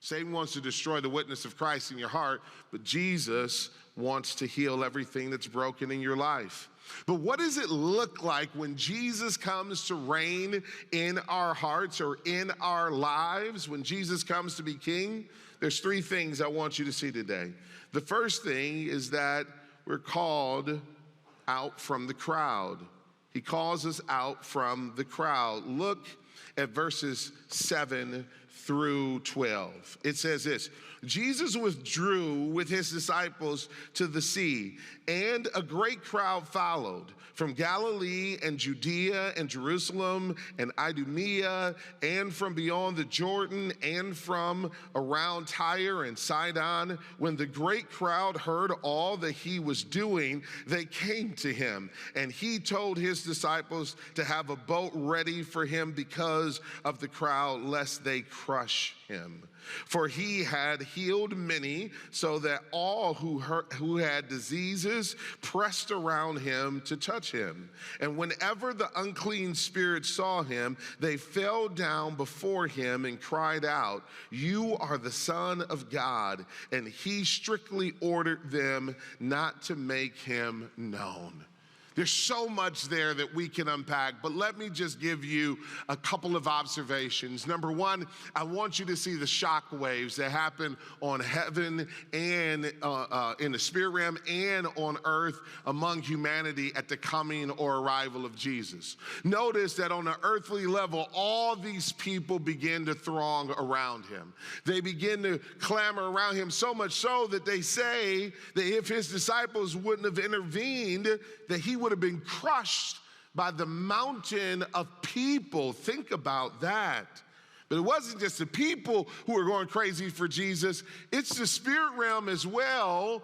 Satan wants to destroy the witness of Christ in your heart, but Jesus wants to heal everything that's broken in your life. But what does it look like when Jesus comes to reign in our hearts or in our lives? When Jesus comes to be king, there's three things I want you to see today. The first thing is that we're called out from the crowd. He calls us out from the crowd. Look at verses 7 through 12. It says this: Jesus withdrew with his disciples to the sea, and a great crowd followed from Galilee and Judea and Jerusalem and Idumea and from beyond the Jordan and from around Tyre and Sidon. When the great crowd heard all that he was doing, they came to him, and he told his disciples to have a boat ready for him because of the crowd, lest they crush him. For he had healed many, so that all who had diseases pressed around him to touch him. And whenever the unclean spirits saw him, they fell down before him and cried out, "You are the Son of God." And he strictly ordered them not to make him known. There's so much there that we can unpack, but let me just give you a couple of observations. Number one, I want you to see the shock waves that happen on heaven and in the spirit realm and on earth among humanity at the coming or arrival of Jesus. Notice that on an earthly level, all these people begin to throng around him. They begin to clamor around him, so much so that they say that if his disciples wouldn't have intervened, that he would have been crushed by the mountain of people. Think about that. But it wasn't just the people who were going crazy for Jesus, it's the spirit realm as well.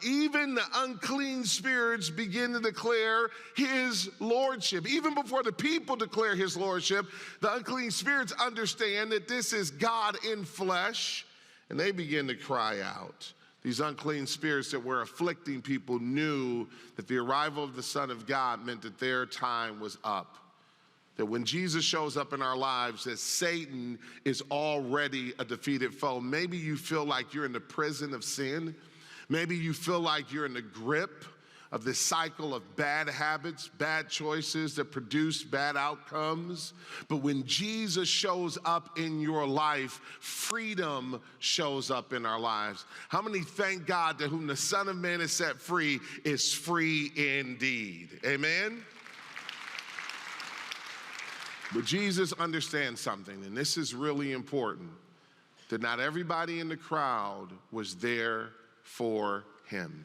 Even the unclean spirits begin to declare his lordship. Even before the people declare his lordship, the unclean spirits understand that this is God in flesh, and they begin to cry out. These unclean spirits that were afflicting people knew that the arrival of the Son of God meant that their time was up. That when Jesus shows up in our lives, that Satan is already a defeated foe. Maybe you feel like you're in the prison of sin. Maybe you feel like you're in the grip of this cycle of bad habits, bad choices that produce bad outcomes. But when Jesus shows up in your life, freedom shows up in our lives. How many thank God that whom the Son of Man is set free is free indeed? Amen? But Jesus understands something, and this is really important, that not everybody in the crowd was there for him.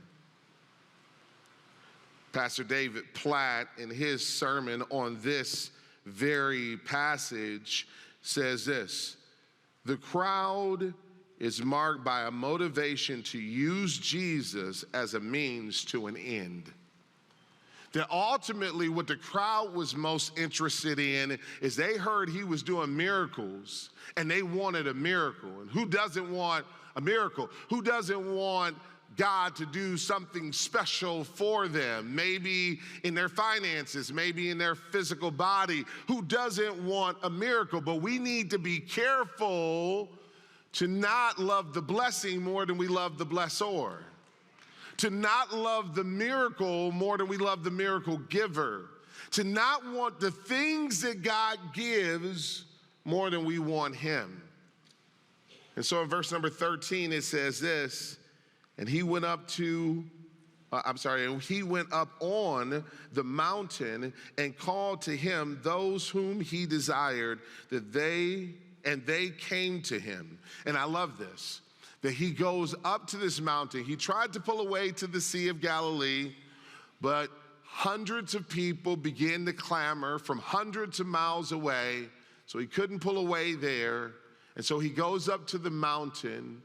Pastor David Platt, in his sermon on this very passage, says this: the crowd is marked by a motivation to use Jesus as a means to an end. That ultimately what the crowd was most interested in is they heard he was doing miracles and they wanted a miracle. And who doesn't want a miracle? Who doesn't want God to do something special for them? Maybe in their finances, maybe in their physical body. Who doesn't want a miracle? But we need to be careful to not love the blessing more than we love the blessor. To not love the miracle more than we love the miracle giver. To not want the things that God gives more than we want him. And so in verse number 13, it says this: and he went up on the mountain and called to him those whom he desired, and they came to him. And I love this, that he goes up to this mountain. He tried to pull away to the Sea of Galilee, but hundreds of people began to clamor from hundreds of miles away, so he couldn't pull away there. And so he goes up to the mountain.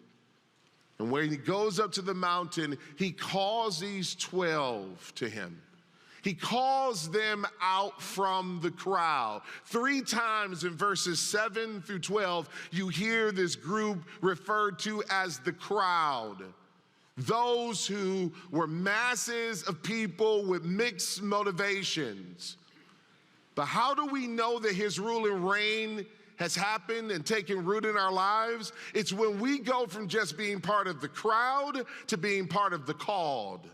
And when he goes up to the mountain, he calls these 12 to him. He calls them out from the crowd. 3 times in verses 7 through 12, you hear this group referred to as the crowd. Those who were masses of people with mixed motivations. But how do we know that his rule and reign has happened and taken root in our lives. It's when we go from just being part of the crowd to being part of the called.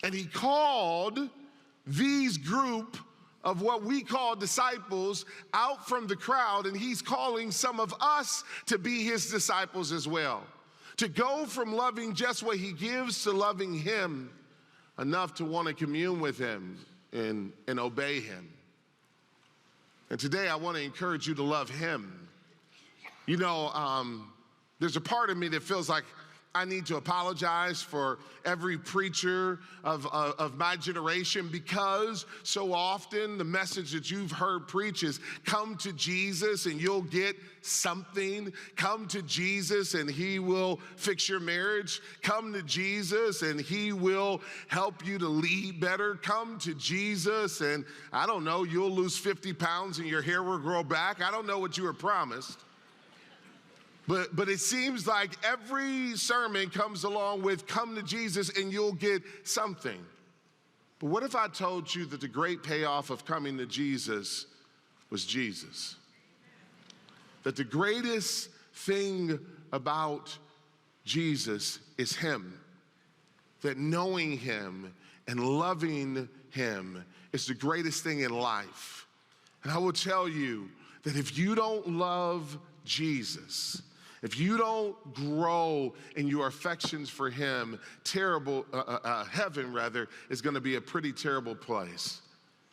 And he called these group of what we call disciples out from the crowd, and he's calling some of us to be his disciples as well. To go from loving just what he gives to loving him enough to want to commune with him and obey him. And today I want to encourage you to love him. You know, there's a part of me that feels like I need to apologize for every preacher of my generation, because so often the message that you've heard preach is come to Jesus and you'll get something. Come to Jesus and he will fix your marriage. Come to Jesus and he will help you to lead better. Come to Jesus and, I don't know, you'll lose 50 pounds and your hair will grow back. I don't know what you were promised. But it seems like every sermon comes along with come to Jesus and you'll get something. But what if I told you that the great payoff of coming to Jesus was Jesus? That the greatest thing about Jesus is him. That knowing him and loving him is the greatest thing in life. And I will tell you that if you don't love Jesus, if you don't grow in your affections for him, heaven is going to be a pretty terrible place.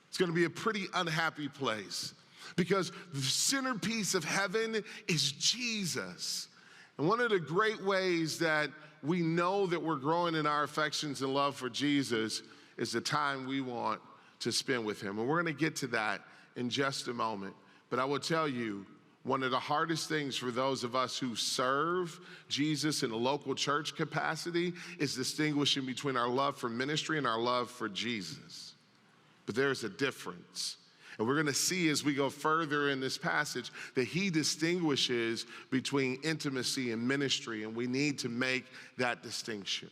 It's going to be a pretty unhappy place, because the centerpiece of heaven is Jesus. And one of the great ways that we know that we're growing in our affections and love for Jesus is the time we want to spend with him. And we're going to get to that in just a moment. But I will tell you, one of the hardest things for those of us who serve Jesus in a local church capacity is distinguishing between our love for ministry and our love for Jesus. But there's a difference. And we're going to see as we go further in this passage that he distinguishes between intimacy and ministry, and we need to make that distinction.